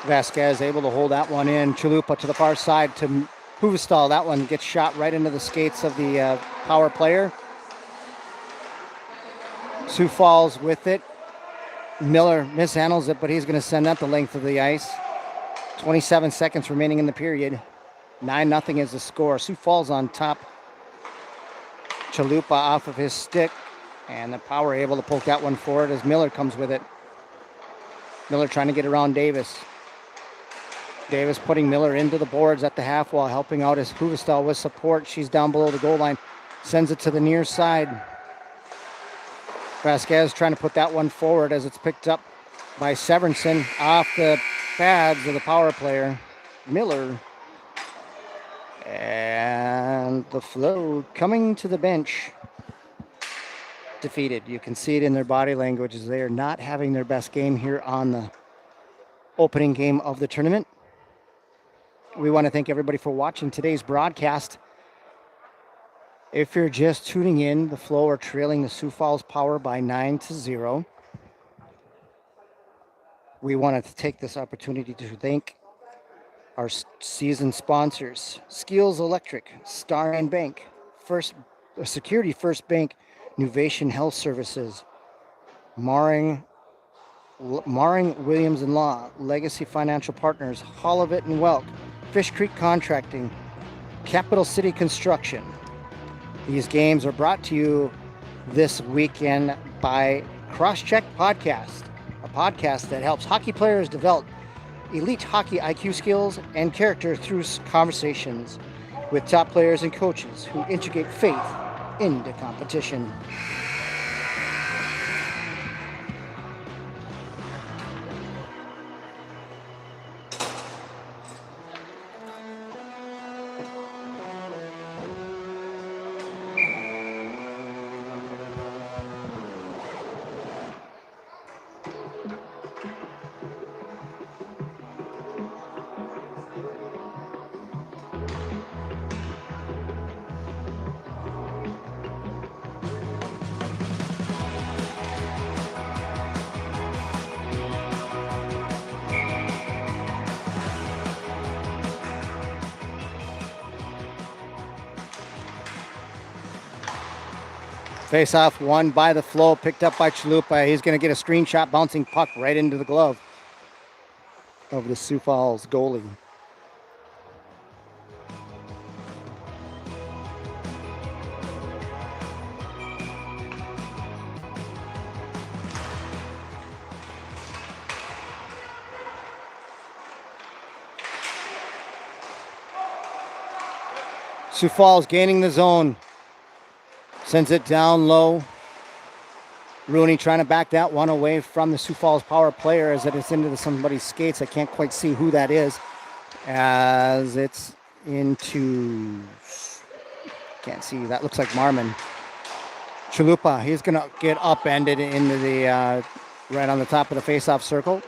Vasquez able to hold that one in. Chalupa to the far side to Huvestal. That one gets shot right into the skates of the Power player. Sioux Falls with it. Miller mishandles it, but he's going to send that the length of the ice. 27 seconds remaining in the period. 9-0 is the score. Sioux Falls on top. Chalupa off of his stick, and the Power able to poke that one forward as Miller comes with it. Miller trying to get around Davis. Davis putting Miller into the boards at the half wall, helping out as Huvestal with support. She's down below the goal line. Sends it to the near side. Vasquez trying to put that one forward as it's picked up by Severinson off the pads of the Power player. Miller. And the Flow coming to the bench. Defeated. You can see it in their body language as they are not having their best game here on the opening game of the tournament. We want to thank everybody for watching today's broadcast. If you're just tuning in, the Flow are trailing the Sioux Falls Power by 9-0. We wanted to take this opportunity to thank our season sponsors: Skills Electric, Star and Bank, Security First Bank, Nuvation Health Services, Maring Williams and Law, Legacy Financial Partners, Hollowit and Welk, Fish Creek Contracting, Capital City Construction. These games are brought to you this weekend by Crosscheck Podcast, a podcast that helps hockey players develop elite hockey IQ skills and character through conversations with top players and coaches who integrate faith into competition. Face-off won by the Flow, picked up by Chalupa. He's going to get a screenshot, bouncing puck right into the glove of the Sioux Falls goalie. Sioux Falls gaining the zone. Sends it down low. Rooney trying to back that one away from the Sioux Falls Power player as it is into somebody's skates. I can't quite see who that is as it's into, can't see, that looks like Marmon. Chalupa, he's going to get upended into the, right on the top of the face-off circle.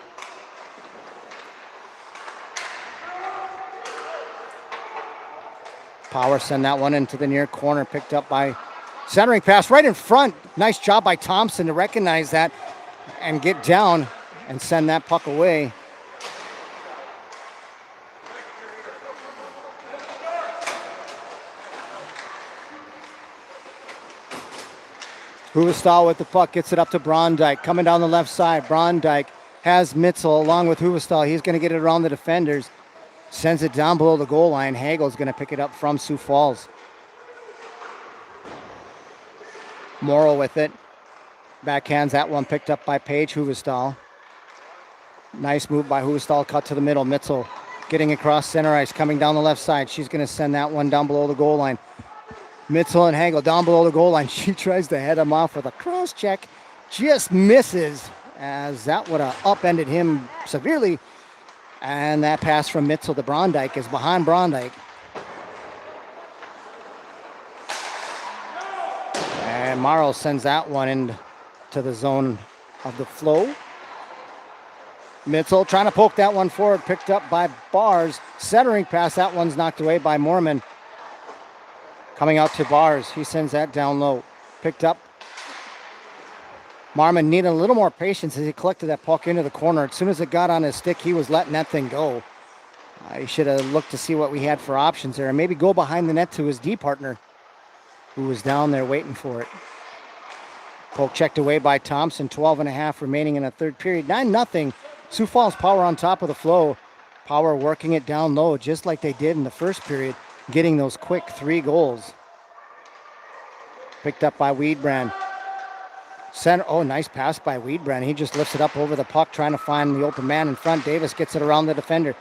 Power send that one into the near corner, picked up by centering pass right in front. Nice job by Thompson to recognize that and get down and send that puck away. Huvestal with the puck, gets it up to Brondike. Coming down the left side, Brondike has Mitzel along with Huvestal. He's going to get it around the defenders. Sends it down below the goal line. Hagel's going to pick it up from Sioux Falls. Morrow with it. Backhands that one, picked up by Paige Huvestal. Nice move by Huvestal, cut to the middle. Mitzel getting across center ice, coming down the left side. She's going to send that one down below the goal line. Mitzel and Hagel down below the goal line. She tries to head him off with a cross check. Just misses as that would have upended him severely. And that pass from Mitzel to Brondike is behind Brondike. And Morrow sends that one into the zone of the Flow. Mitzel trying to poke that one forward, picked up by Bars. Centering pass, that one's knocked away by Mormon. Coming out to Bars. He sends that down low. Picked up. Marmon needed a little more patience as he collected that puck into the corner. As soon as it got on his stick, he was letting that thing go. He should have looked to see what we had for options there and maybe go behind the net to his D partner who was down there waiting for it. Poke checked away by Thompson. 12.5 remaining in the third period. 9-0. Sioux Falls Power on top of the flow. Power working it down low just like they did in the first period, getting those quick 3 goals. Picked up by Weedbrand. Center, nice pass by Weedbrand. He just lifts it up over the puck, trying to find the open man in front. Davis gets it around the defender.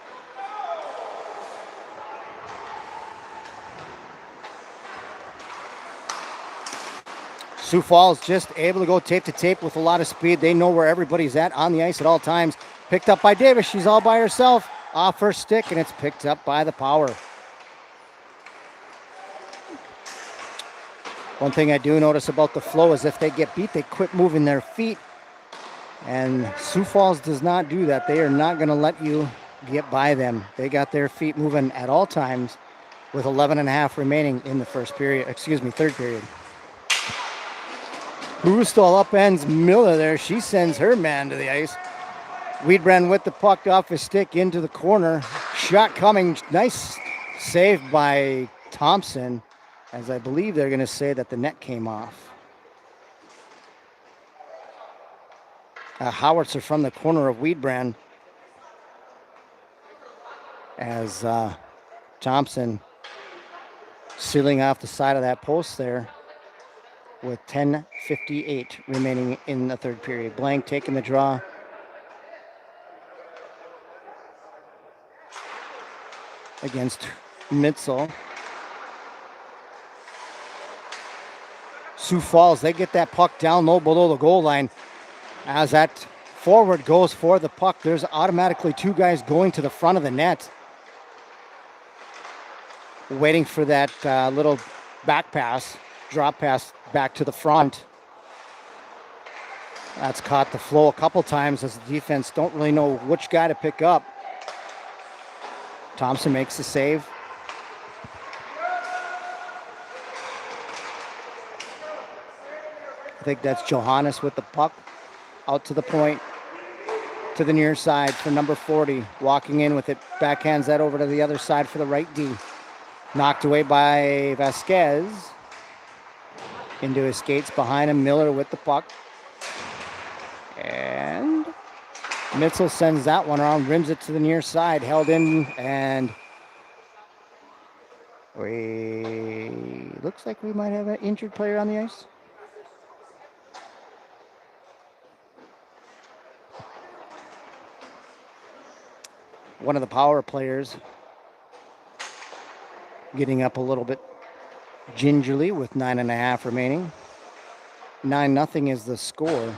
Sioux Falls just able to go tape to tape with a lot of speed. They know where everybody's at on the ice at all times. Picked up by Davis. She's all by herself. Off her stick, and it's picked up by the Power. One thing I do notice about the flow is if they get beat, they quit moving their feet. And Sioux Falls does not do that. They are not going to let you get by them. They got their feet moving at all times with 11.5 remaining in the third period. Brustol upends Miller there. She sends her man to the ice. Weedbrand with the puck off his stick into the corner. Shot coming. Nice save by Thompson, as I believe they're going to say that the net came off. Howitzer from the corner of Weedbrand as Thompson sealing off the side of that post there with 10:58 remaining in the third period. Blank taking the draw. Against Mitzel. Sioux Falls, they get that puck down low below the goal line. As that forward goes for the puck, there's automatically 2 guys going to the front of the net, waiting for that little back pass, drop pass back to the front. That's caught the flow a couple times as the defense don't really know which guy to pick up. Thompson makes the save. I think that's Johannes with the puck out to the point, to the near side for number 40. Walking in with it, backhands that over to the other side for the right D. Knocked away by Vasquez. Into his skates behind him, Miller with the puck. And Mitzel sends that one around, rims it to the near side, held in, and looks like we might have an injured player on the ice. One of the Power players getting up a little bit gingerly with 9.5 remaining. 9-0 is the score.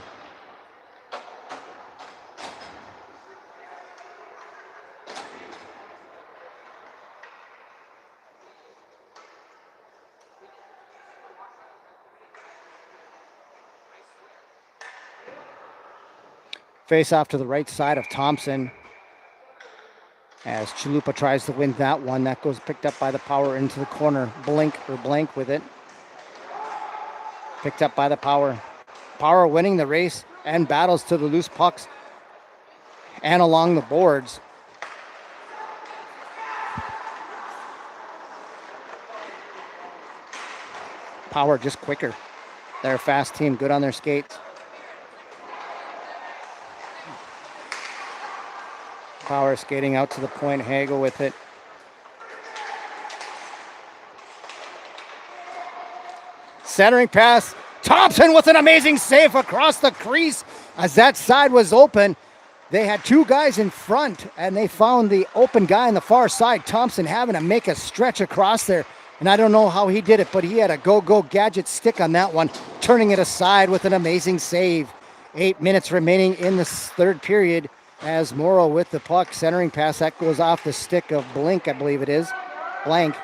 Face off to the right side of Thompson as Chalupa tries to win that one. That goes picked up by the Power into the corner. Blank with it. Picked up by the Power. Power winning the race and battles to the loose pucks and along the boards. Power just quicker. They're a fast team, good on their skates. Power skating out to the point. Hagel with it. Centering pass. Thompson with an amazing save across the crease as that side was open. They had 2 guys in front and they found the open guy on the far side. Thompson having to make a stretch across there. And I don't know how he did it, but he had a go-go gadget stick on that one, turning it aside with an amazing save. 8 minutes remaining in the third period. As Morrow with the puck, centering pass, that goes off the stick of Blink, I believe it is. Blank.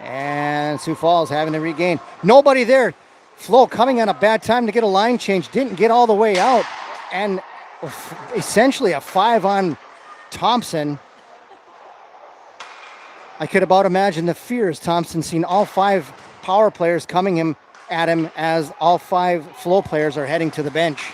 And Sioux Falls having to regain. Nobody there. Flo coming on a bad time to get a line change. Didn't get all the way out. And essentially a 5 on Thompson. I could about imagine the fears. Thompson seen all 5 power players coming at him as all 5 flow players are heading to the bench.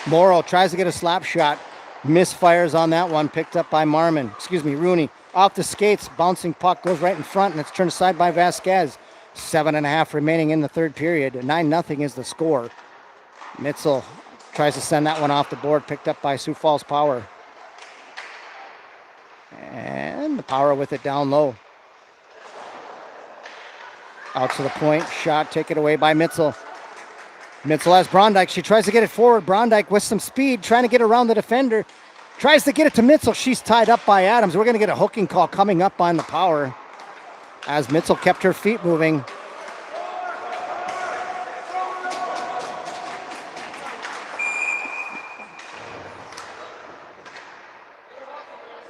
Morrow tries to get a slap shot. Misfires on that one. Picked up by Rooney. Off the skates. Bouncing puck goes right in front, and it's turned aside by Vasquez. 7.5 remaining in the third period. 9-0 is the score. Mitzel tries to send that one off the board. Picked up by Sioux Falls Power. And the Power with it down low. Out to the point. Shot taken away by Mitzel. Mitzel has Brondike. She tries to get it forward. Brondike with some speed, trying to get around the defender. Tries to get it to Mitzel. She's tied up by Adams. We're going to get a hooking call coming up on the Power as Mitzel kept her feet moving.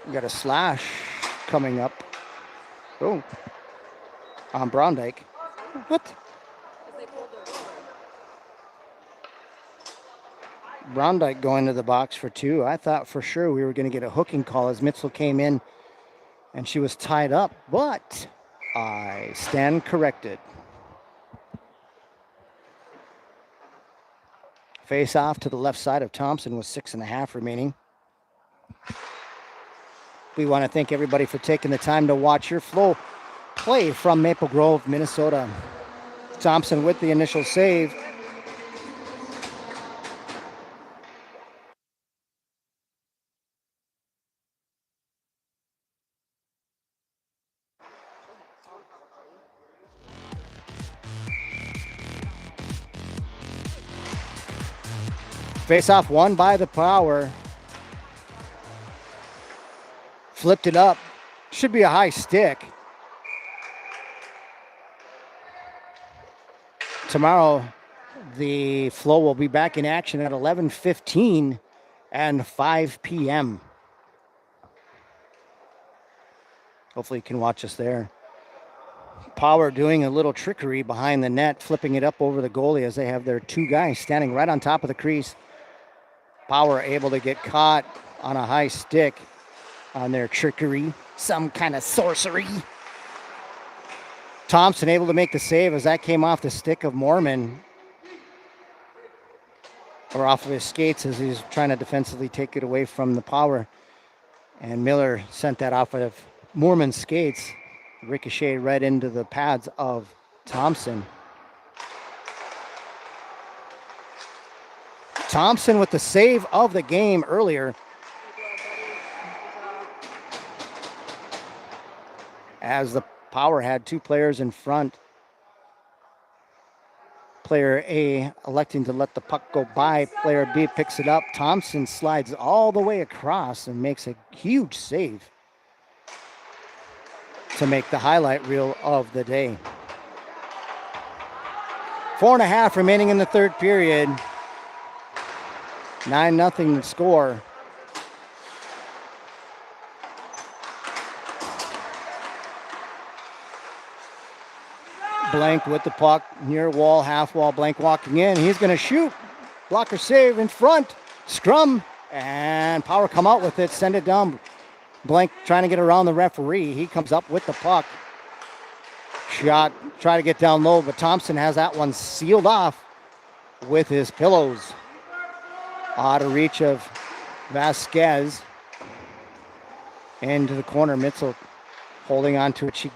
We got a slash coming up. Oh, on Brondike. What? Brondike going to the box for 2. I thought for sure we were going to get a hooking call as Mitzel came in and she was tied up, but I stand corrected. Face off to the left side of Thompson with 6.5 remaining. We want to thank everybody for taking the time to watch your flow play from Maple Grove, Minnesota. Thompson with the initial save. Face-off won by the Power. Flipped it up. Should be a high stick. Tomorrow, the Flow will be back in action at 11:15 and 5 p.m. Hopefully you can watch us there. Power doing a little trickery behind the net, flipping it up over the goalie as they have their 2 guys standing right on top of the crease. Power able to get caught on a high stick on their trickery, some kind of sorcery. Thompson able to make the save as that came off the stick of Mormon, or off of his skates as he's trying to defensively take it away from the Power. And Miller sent that off of Mormon's skates, ricocheted right into the pads of Thompson. Thompson with the save of the game earlier. As the Power had 2 players in front. Player A electing to let the puck go by. Player B picks it up. Thompson slides all the way across and makes a huge save to make the highlight reel of the day. 4.5 remaining in the third period. 9-0 score. Blank with the puck, near wall, half wall. Blank walking in. He's going to shoot. Blocker save in front. Scrum. And Power come out with it. Send it down. Blank trying to get around the referee. He comes up with the puck. Shot. Try to get down low, but Thompson has that one sealed off with his pillows. Out of reach of Vasquez. Into the corner. Mitzel holding on to it.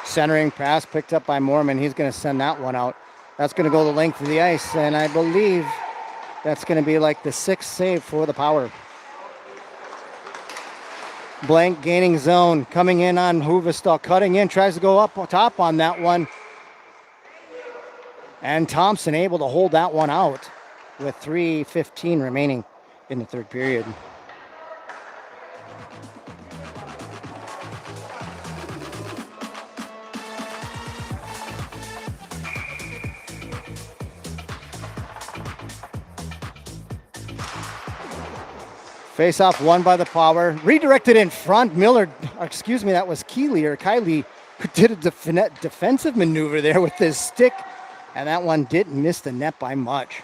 Centering pass picked up by Mormon. He's going to send that one out. That's going to go the length of the ice, and I believe that's going to be like the 6th save for the Power. Blank gaining zone, coming in on Huvestal, cutting in, tries to go up top on that one. And Thompson able to hold that one out with 3:15 remaining in the third period. Face-off won by the Power. Redirected in front. That was Kylie, who did a defensive maneuver there with his stick, and that one didn't miss the net by much.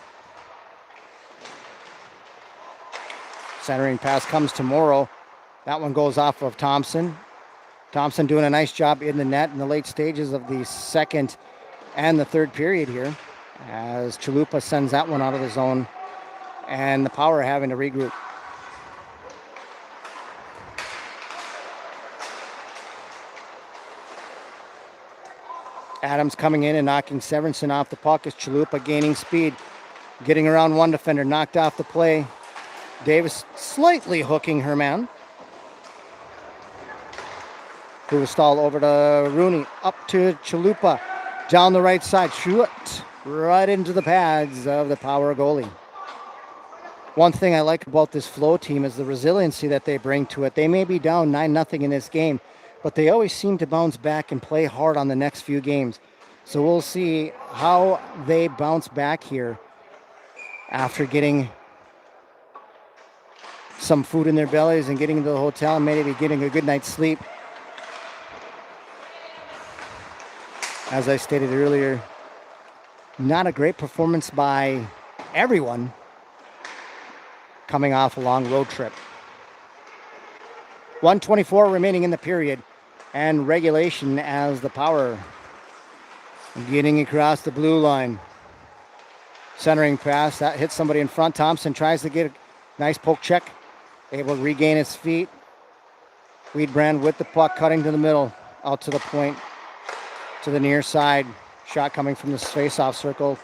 Centering pass comes to Morrow. That one goes off of Thompson. Thompson doing a nice job in the net in the late stages of the second and the third period here, as Chalupa sends that one out of the zone, and the Power having to regroup. Adams coming in and knocking Severinson off the puck as Chalupa gaining speed, getting around one defender, knocked off the play. Davis slightly hooking her man, who was stalled over to Rooney, up to Chalupa, down the right side, shoot right into the pads of the Power goalie. One thing I like about this Flow team is the resiliency that they bring to it. They may be down 9-0 in this game, but they always seem to bounce back and play hard on the next few games. So we'll see how they bounce back here after getting some food in their bellies and getting to the hotel and maybe getting a good night's sleep. As I stated earlier, not a great performance by everyone coming off a long road trip. 1:24 remaining in the period and regulation as the Power getting across the blue line. Centering pass, that hits somebody in front. Thompson tries to get a nice poke check, able to regain his feet. Weedbrand with the puck, cutting to the middle, out to the point, to the near side. Shot coming from the face-off circle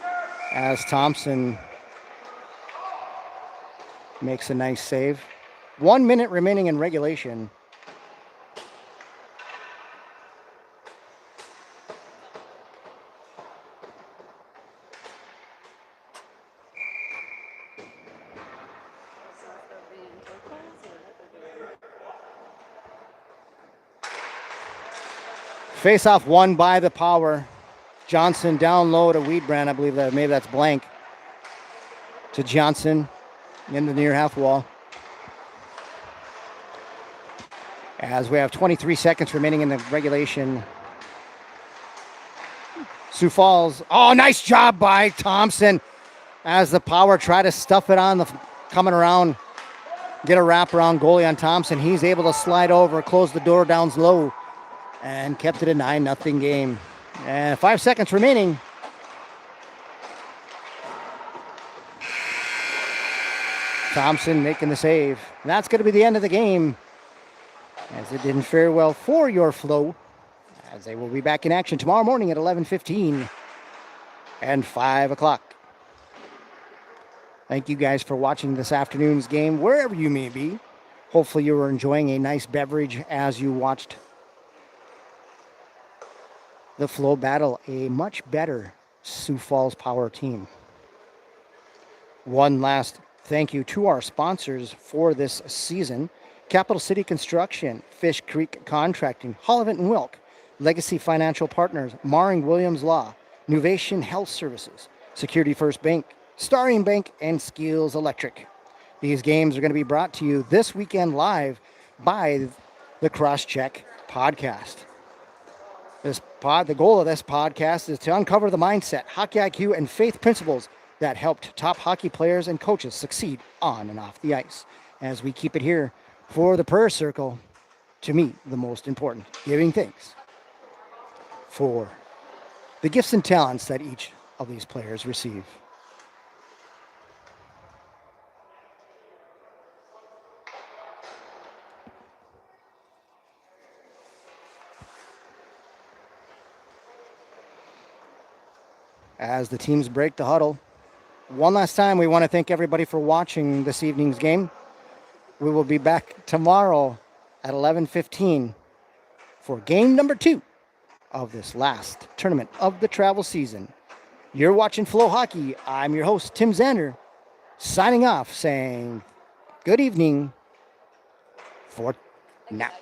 as Thompson makes a nice save. 1 minute remaining in regulation. Face-off won by the Power. Johnson down low to Weedbrand. I believe that maybe that's blank. To Johnson in the near half wall. As we have 23 seconds remaining in the regulation. Sioux Falls. Oh, nice job by Thompson as the Power try to stuff it on the coming around. Get a wraparound goalie on Thompson. He's able to slide over, close the door down low, and kept it a 9-0 game. And 5 seconds remaining. Thompson making the save. And that's going to be the end of the game, as it didn't fare well for your Flow, as they will be back in action tomorrow morning at 11:15 and 5 o'clock. Thank you guys for watching this afternoon's game, wherever you may be. Hopefully you were enjoying a nice beverage as you watched the Flow battle a much better Sioux Falls Power team. One last thank you to our sponsors for this season: Capital City Construction, Fish Creek Contracting, Hollivant and Wilk, Legacy Financial Partners, Maring Williams Law, Nuvation Health Services, Security First Bank, Starring Bank, and Skills Electric. These games are going to be brought to you this weekend live by the Crosscheck Podcast. The goal of this podcast is to uncover the mindset, hockey IQ, and faith principles that helped top hockey players and coaches succeed on and off the ice. As we keep it here for the prayer circle, to me, the most important, giving thanks for the gifts and talents that each of these players receive. As the teams break the huddle, one last time, we want to thank everybody for watching this evening's game. We will be back tomorrow at 11:15 for game number 2 of this last tournament of the travel season. You're watching Flow Hockey. I'm your host, Tim Zander, signing off, saying good evening for now.